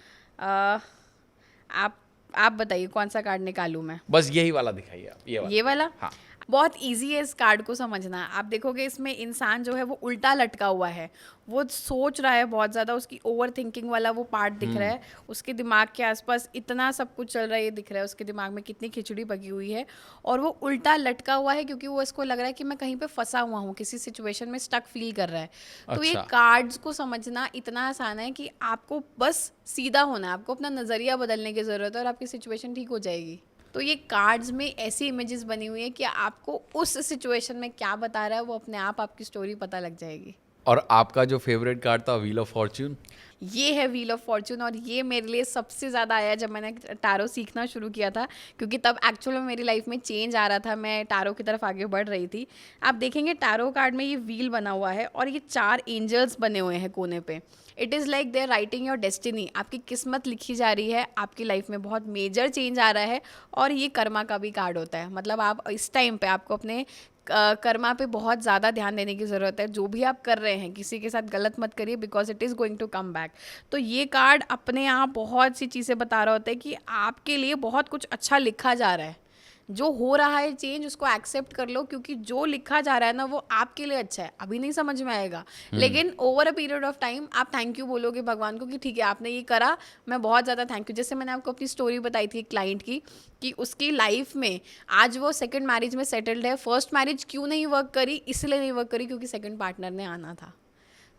आप बताइए कौन सा कार्ड निकालूँ मैं? बस यही वाला दिखाइए आप, ये वाला? हाँ। बहुत इजी है इस कार्ड को समझना। आप देखोगे इसमें इंसान जो है वो उल्टा लटका हुआ है, वो सोच रहा है बहुत ज़्यादा, उसकी ओवर थिंकिंग वाला वो पार्ट दिख रहा है। उसके दिमाग के आसपास इतना सब कुछ चल रहा है, ये दिख रहा है उसके दिमाग में कितनी खिचड़ी पकी हुई है। और वो उल्टा लटका हुआ है क्योंकि वो इसको लग रहा है कि मैं कहीं पे फंसा हुआ हूँ, किसी सिचुएशन में स्टक फील कर रहा है। तो ये अच्छा। कार्ड्स को समझना इतना आसान है कि आपको बस सीधा होना है, आपको अपना नज़रिया बदलने की ज़रूरत है और आपकी सिचुएशन ठीक हो जाएगी। तो ये कार्ड्स में ऐसी इमेजेस बनी हुई है कि आपको उस सिचुएशन में क्या बता रहा है वो अपने आप आपकी स्टोरी पता लग जाएगी। और आपका जो फेवरेट कार्ड था, व्हील ऑफ फॉर्च्यून? ये है व्हील ऑफ फॉर्च्यून और ये मेरे लिए सबसे ज़्यादा आया जब मैंने टैरो सीखना शुरू किया था, क्योंकि तब एक्चुअल में मेरी लाइफ में चेंज आ रहा था, मैं टैरो की तरफ आगे बढ़ रही थी। आप देखेंगे टैरो कार्ड में ये व्हील बना हुआ है और ये 4 एंजल्स बने हुए हैं कोने पे। It is like they are writing your destiny, आपकी किस्मत लिखी जा रही है, आपकी लाइफ में बहुत मेजर चेंज आ रहा है। और ये कर्मा का भी कार्ड होता है, मतलब आप इस टाइम पे आपको अपने कर्मा पे बहुत ज़्यादा ध्यान देने की ज़रूरत है। जो भी आप कर रहे हैं किसी के साथ गलत मत करिए, because it is going to come back. तो ये कार्ड अपने आप बहुत सी चीज़ें बता रहा होता है कि आपके लिए बहुत कुछ अच्छा लिखा जा रहा है। जो हो रहा है चेंज उसको एक्सेप्ट कर लो, क्योंकि जो लिखा जा रहा है ना वो आपके लिए अच्छा है। अभी नहीं समझ में आएगा, लेकिन over a period of time आप थैंक यू बोलोगे भगवान को कि ठीक है आपने ये करा, मैं बहुत ज़्यादा थैंक यू। जैसे मैंने आपको अपनी स्टोरी बताई थी एक क्लाइंट की कि उसकी लाइफ में आज वो सेकंड मैरिज में सेटल्ड है। फर्स्ट मैरिज क्यों नहीं वर्क करी? इसलिए नहीं वर्क करी क्योंकि सेकंड पार्टनर ने आना था।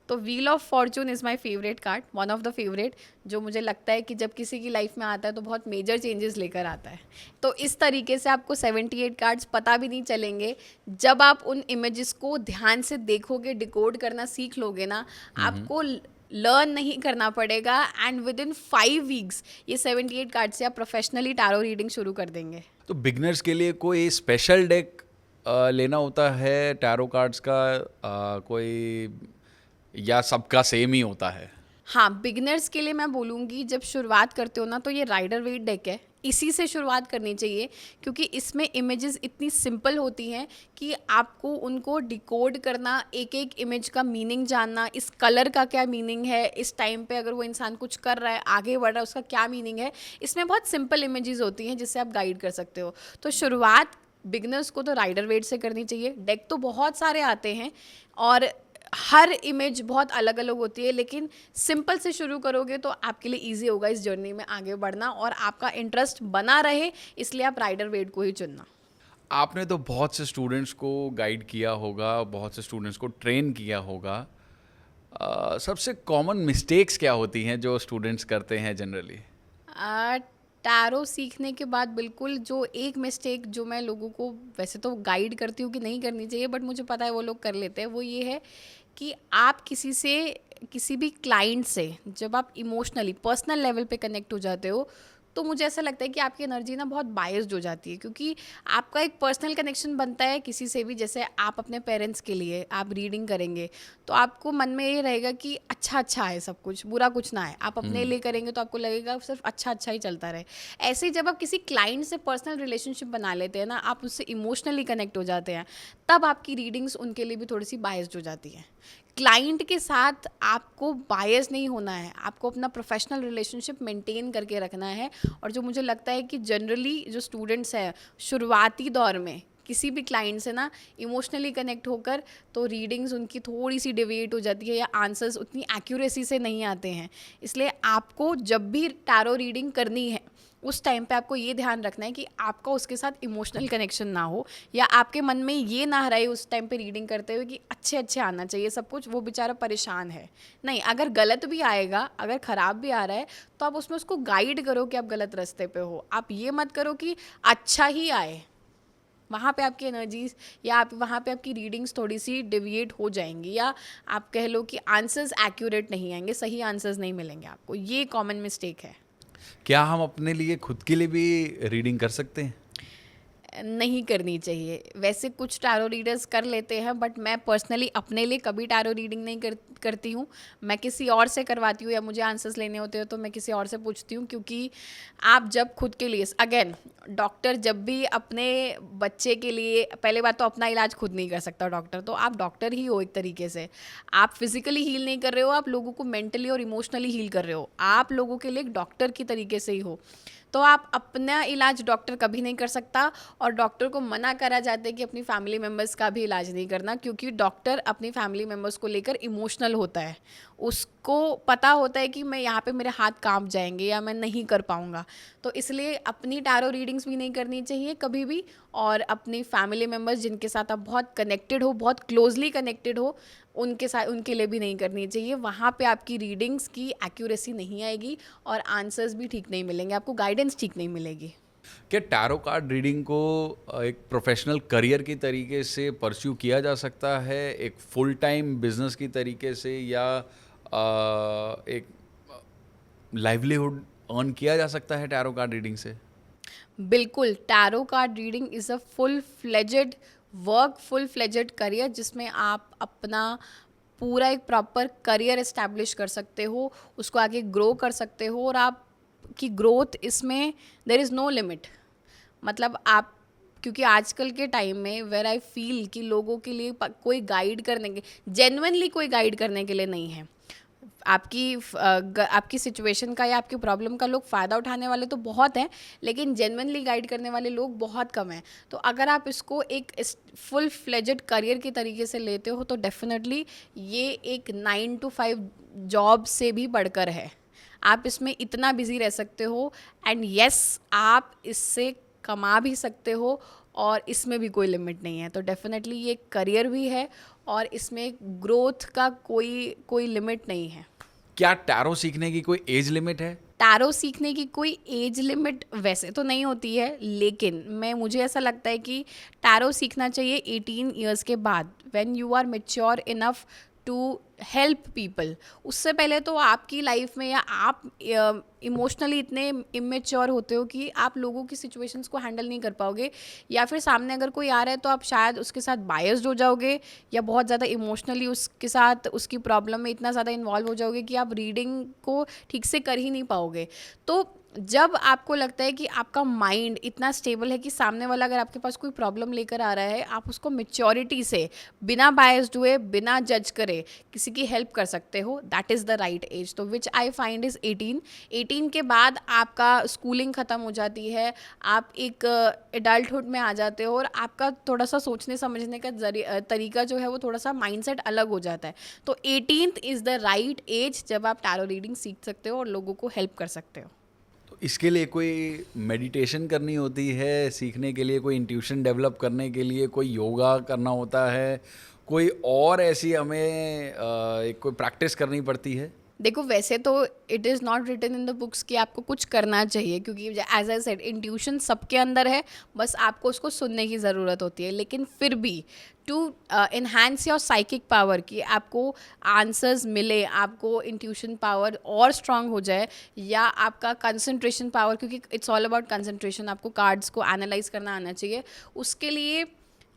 तो wheel of Fortune is my favourite card, one of the favourite, जो मुझे लगता है कि जब किसी की लाइफ में आता है तो बहुत मेजर चेंजेस लेकर आता है। तो इस तरीके से आपको 78 कार्ड्स पता भी नहीं चलेंगे। जब आप उन इमेजेस को ध्यान से देखोगे, डिकोड करना सीख लोगे ना, आपको लर्न नहीं करना पड़ेगा एंड विद इन 5 वीक्स ये 78 कार्ड से आप प्रोफेशनली टैरो रीडिंग शुरू कर देंगे। तो बिगनर्स के लिए कोई स्पेशल डेक लेना होता है टैरो कार्ड्स का, कोई, या सबका सेम ही होता है? हाँ, बिगिनर्स के लिए मैं बोलूँगी जब शुरुआत करते हो ना तो ये राइडर वेट डेक है, इसी से शुरुआत करनी चाहिए, क्योंकि इसमें इमेजेस इतनी सिंपल होती हैं कि आपको उनको डिकोड करना, एक एक इमेज का मीनिंग जानना, इस कलर का क्या मीनिंग है, इस टाइम पे अगर वो इंसान कुछ कर रहा है, आगे बढ़ रहा है, उसका क्या मीनिंग है। इसमें बहुत सिंपल इमेजेस होती हैं जिससे आप गाइड कर सकते हो। तो शुरुआत बिगनर्स को तो राइडर वेट से करनी चाहिए। डेक तो बहुत सारे आते हैं और हर इमेज बहुत अलग अलग होती है, लेकिन सिंपल से शुरू करोगे तो आपके लिए इजी होगा इस जर्नी में आगे बढ़ना और आपका इंटरेस्ट बना रहे, इसलिए आप राइडर वेट को ही चुनना। आपने तो बहुत से स्टूडेंट्स को गाइड किया होगा, बहुत से स्टूडेंट्स को ट्रेन किया होगा। सबसे कॉमन मिस्टेक्स क्या होती हैं जो स्टूडेंट्स करते हैं जनरली? टैरो सीखने के बाद बिल्कुल जो एक मिस्टेक जो मैं लोगों को वैसे तो गाइड करती हूँ कि नहीं करनी चाहिए, बट मुझे पता है वो लोग कर लेते हैं, वो ये है कि आप किसी भी क्लाइंट से जब आप इमोशनली पर्सनल लेवल पे कनेक्ट हो जाते हो तो मुझे ऐसा लगता है कि आपकी एनर्जी ना बहुत बायस्ड हो जाती है, क्योंकि आपका एक पर्सनल कनेक्शन बनता है किसी से भी। जैसे आप अपने पेरेंट्स के लिए आप रीडिंग करेंगे तो आपको मन में ये रहेगा कि अच्छा है सब कुछ, बुरा कुछ ना है। आप अपने लिए करेंगे तो आपको लगेगा सिर्फ अच्छा ही चलता रहे। ऐसे ही जब आप किसी क्लाइंट से पर्सनल रिलेशनशिप बना लेते हैं ना, आप उससे इमोशनली कनेक्ट हो जाते हैं, तब आपकी रीडिंग्स उनके लिए भी थोड़ी सी बायस्ड हो जाती हैं। क्लाइंट के साथ आपको बायस नहीं होना है, आपको अपना प्रोफेशनल रिलेशनशिप मेंटेन करके रखना है। और जो मुझे लगता है कि जनरली जो स्टूडेंट्स हैं शुरुआती दौर में किसी भी क्लाइंट से ना इमोशनली कनेक्ट होकर, तो रीडिंग्स उनकी थोड़ी सी डिविएट हो जाती है या आंसर्स उतनी एक्यूरेसी से नहीं आते हैं। इसलिए आपको जब भी टैरो रीडिंग करनी है उस टाइम पे आपको ये ध्यान रखना है कि आपका उसके साथ इमोशनल कनेक्शन ना हो, या आपके मन में ये ना रहे उस टाइम पे रीडिंग करते हुए कि अच्छे अच्छे आना चाहिए सब कुछ, वो बेचारा परेशान है। नहीं, अगर गलत भी आएगा, अगर ख़राब भी आ रहा है, तो आप उसमें उसको गाइड करो कि आप गलत रास्ते पे हो। आप ये मत करो कि अच्छा ही आए, वहाँ पे आपकी एनर्जीज या आप वहाँ पे आपकी रीडिंग्स थोड़ी सी डिविएट हो जाएंगी, या आप कह लो कि आंसर्स एक्यूरेट नहीं आएंगे, सही आंसर्स नहीं मिलेंगे आपको। ये कॉमन मिस्टेक है। क्या हम अपने लिए खुद के लिए भी रीडिंग कर सकते हैं? नहीं करनी चाहिए। वैसे कुछ टैरो रीडर्स कर लेते हैं, बट मैं पर्सनली अपने लिए कभी टैरो रीडिंग नहीं करती हूँ। मैं किसी और से करवाती हूँ, या मुझे आंसर्स लेने होते हैं तो मैं किसी और से पूछती हूँ। क्योंकि आप जब खुद के लिए, अगेन डॉक्टर जब भी अपने बच्चे के लिए, पहले बात तो अपना इलाज खुद नहीं कर सकता डॉक्टर, तो आप डॉक्टर ही हो एक तरीके से। आप फिजिकली हील नहीं कर रहे हो, आप लोगों को मेंटली और इमोशनली हील कर रहे हो। आप लोगों के लिए एक डॉक्टर की तरीके से ही हो। तो आप अपना इलाज डॉक्टर कभी नहीं कर सकता, और डॉक्टर को मना करा जाता है कि अपनी फैमिली मेम्बर्स का भी इलाज नहीं करना, क्योंकि डॉक्टर अपनी फैमिली मेम्बर्स को लेकर इमोशनल होता है। उसको पता होता है कि मैं यहाँ पे मेरे हाथ कांप जाएंगे या मैं नहीं कर पाऊँगा। तो इसलिए अपनी टैरो रीडिंग्स भी नहीं करनी चाहिए कभी भी, और अपनी फैमिली मेम्बर्स जिनके साथ आप बहुत कनेक्टेड हो, बहुत क्लोजली कनेक्टेड हो, उनके साथ, उनके लिए भी नहीं करनी चाहिए। वहाँ पे आपकी रीडिंग्स की एक्यूरेसी नहीं आएगी और आंसर्स भी ठीक नहीं मिलेंगे, आपको गाइडेंस ठीक नहीं मिलेगी। क्या टैरो कार्ड रीडिंग को एक प्रोफेशनल करियर की तरीके से परस्यू किया जा सकता है, एक फुल टाइम बिजनेस की तरीके से, या एक लाइवलीहुड अर्न किया जा सकता है टैरो कार्ड रीडिंग से? बिल्कुल, tarot card reading is a full fledged work, full fledged career, जिसमें आप अपना पूरा एक प्रॉपर करियर इस्टेब्लिश कर सकते हो, उसको आगे ग्रो कर सकते हो, और आपकी ग्रोथ इसमें देयर इज़ नो लिमिट। मतलब आप, क्योंकि आजकल के टाइम में वेर आई फील कि लोगों के लिए कोई गाइड करने के, जेन्युइनली कोई गाइड करने के लिए नहीं है। आपकी सिचुएशन का या आपकी प्रॉब्लम का लोग फ़ायदा उठाने वाले तो बहुत हैं, लेकिन जेन्युइनली गाइड करने वाले लोग बहुत कम हैं। तो अगर आप इसको एक फुल फ्लेजेड करियर की तरीके से लेते हो, तो डेफिनेटली ये एक 9 to 5 जॉब से भी बढ़कर है। आप इसमें इतना बिजी रह सकते हो, एंड येस आप इससे कमा भी सकते हो, और इसमें भी कोई लिमिट नहीं है। तो डेफिनेटली ये करियर भी है, और इसमें ग्रोथ का कोई लिमिट नहीं है। क्या टैरो सीखने की कोई एज लिमिट है? टैरो सीखने की कोई एज लिमिट वैसे तो नहीं होती है, लेकिन मुझे ऐसा लगता है कि टैरो सीखना चाहिए 18 ईयर्स के बाद, when you are mature enough to help people. उससे पहले तो आपकी लाइफ में, या आप इमोशनली इतने इमेच्योर होते हो कि आप लोगों की सिचुएशंस को हैंडल नहीं कर पाओगे, या फिर सामने अगर कोई आ रहा है तो आप शायद उसके साथ बायस्ड हो जाओगे, या बहुत ज़्यादा इमोशनली उसके साथ, उसकी प्रॉब्लम में इतना ज़्यादा इन्वॉल्व हो जाओगे कि आप रीडिंग को ठीक से कर ही नहीं पाओगे। तो जब आपको लगता है कि आपका माइंड इतना स्टेबल है कि सामने वाला अगर आपके पास कोई प्रॉब्लम लेकर आ रहा है, आप उसको मैच्योरिटी से, बिना बायस्ड हुए, बिना जज करे किसी की हेल्प कर सकते हो, that is the right age. तो विच आई फाइंड इज़ 18 के बाद आपका स्कूलिंग ख़त्म हो जाती है, आप एक एडल्टहुड में आ जाते हो, और आपका थोड़ा सा सोचने समझने का तरीका जो है वो थोड़ा सा माइंडसेट अलग हो जाता है। तो 18th is the right as जब आप टैरो रीडिंग सीख सकते हो और लोगों को हेल्प कर सकते हो। इसके लिए कोई मेडिटेशन करनी होती है, सीखने के लिए कोई इंट्यूशन डेवलप करने के लिए कोई योगा करना होता है, कोई और ऐसी हमें एक कोई प्रैक्टिस करनी पड़ती है? देखो, वैसे तो it is not written in the books कि आपको कुछ करना चाहिए, क्योंकि एज आई सेड इंट्यूशन सबके अंदर है, बस आपको उसको सुनने की ज़रूरत होती है। लेकिन फिर भी to enhance your psychic power, कि आपको आंसर्स मिले, आपको इंट्यूशन पावर और स्ट्रांग हो जाए, या आपका कंसंट्रेशन पावर, क्योंकि इट्स ऑल अबाउट कंसंट्रेशन, आपको कार्ड्स को एनालाइज करना आना चाहिए। उसके लिए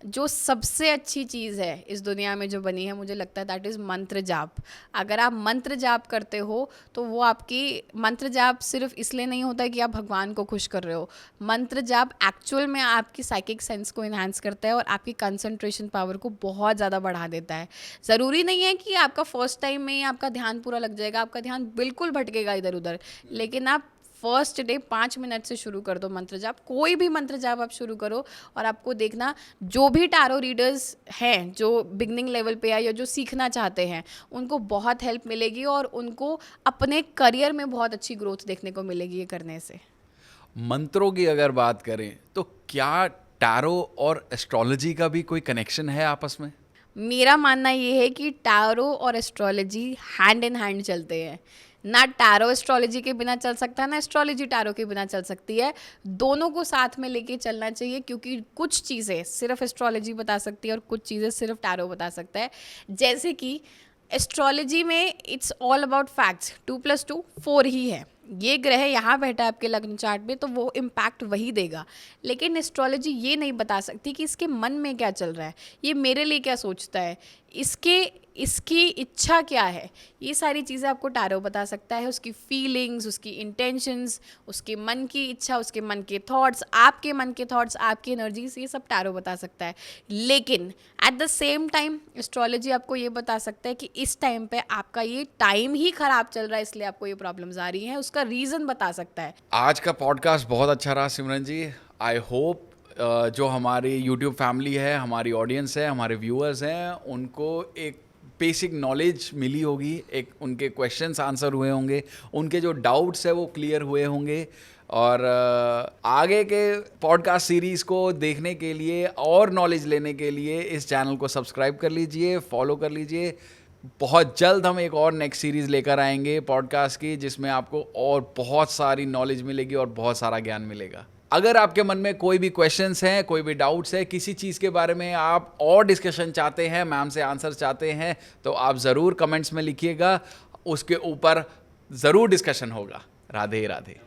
जो सबसे अच्छी चीज़ है इस दुनिया में जो बनी है, मुझे लगता है दैट इज़ मंत्र जाप। अगर आप मंत्र जाप करते हो तो वो आपकी, मंत्र जाप सिर्फ इसलिए नहीं होता है कि आप भगवान को खुश कर रहे हो। मंत्र जाप एक्चुअल में आपकी साइकिक सेंस को इन्हांस करता है और आपकी कंसंट्रेशन पावर को बहुत ज़्यादा बढ़ा देता है। ज़रूरी नहीं है कि आपका फर्स्ट टाइम में ही आपका ध्यान पूरा लग जाएगा, आपका ध्यान बिल्कुल भटकेगा इधर उधर, लेकिन आप फर्स्ट डे 5 मिनट से शुरू कर दो मंत्र जाप। कोई भी मंत्र जाप आप शुरू करो और आपको देखना, जो भी टैरो रीडर्स हैं जो बिगनिंग लेवल पे है या जो सीखना चाहते हैं, उनको बहुत हेल्प मिलेगी और उनको अपने करियर में बहुत अच्छी ग्रोथ देखने को मिलेगी ये करने से। मंत्रों की अगर बात करें तो क्या टैरो और एस्ट्रोलॉजी का भी कोई कनेक्शन है आपस में? मेरा मानना ये है कि टैरो और एस्ट्रोलॉजी हैंड इन हैंड चलते हैं। ना टैरो एस्ट्रोलॉजी के बिना चल सकता है, ना एस्ट्रोलॉजी टैरो के बिना चल सकती है। दोनों को साथ में लेके चलना चाहिए, क्योंकि कुछ चीज़ें सिर्फ एस्ट्रोलॉजी बता सकती है और कुछ चीज़ें सिर्फ टैरो बता सकता है। जैसे कि एस्ट्रोलॉजी में इट्स ऑल अबाउट फैक्ट्स, 2+2 4 ही है। ये ग्रह यहाँ बैठा है आपके लग्न चार्ट में तो वो इम्पैक्ट वही देगा। लेकिन एस्ट्रोलॉजी ये नहीं बता सकती कि इसके मन में क्या चल रहा है, ये मेरे लिए क्या सोचता है, इसकी इच्छा क्या है। ये सारी चीज़ें आपको टैरो बता सकता है, उसकी फीलिंग्स, उसकी इंटेंशंस, उसके मन की इच्छा, उसके मन के थॉट्स, आपके मन के थॉट्स, आपकी एनर्जीज, ये सब टैरो बता सकता है। लेकिन at the same time astrology आपको ये बता सकता है कि इस टाइम पे आपका ये टाइम ही ख़राब चल रहा है, इसलिए आपको ये प्रॉब्लम्स आ रही हैं, उसका रीज़न बता सकता है। आज का पॉडकास्ट बहुत अच्छा रहा सिमरन जी। आई होप जो हमारी यूट्यूब फैमिली है, हमारी ऑडियंस है, हमारे व्यूअर्स हैं, उनको एक बेसिक नॉलेज मिली होगी, एक उनके क्वेश्चंस आंसर हुए होंगे, उनके जो डाउट्स है वो क्लियर हुए होंगे। और आगे के पॉडकास्ट सीरीज़ को देखने के लिए और नॉलेज लेने के लिए इस चैनल को सब्सक्राइब कर लीजिए, फॉलो कर लीजिए। बहुत जल्द हम एक और नेक्स्ट सीरीज़ लेकर आएंगे पॉडकास्ट की, जिसमें आपको और बहुत सारी नॉलेज मिलेगी और बहुत सारा ज्ञान मिलेगा। अगर आपके मन में कोई भी क्वेश्चंस हैं, कोई भी डाउट्स है, किसी चीज़ के बारे में आप और डिस्कशन चाहते हैं, मैम से आंसर चाहते हैं, तो आप ज़रूर कमेंट्स में लिखिएगा, उसके ऊपर ज़रूर डिस्कशन होगा। राधे राधे।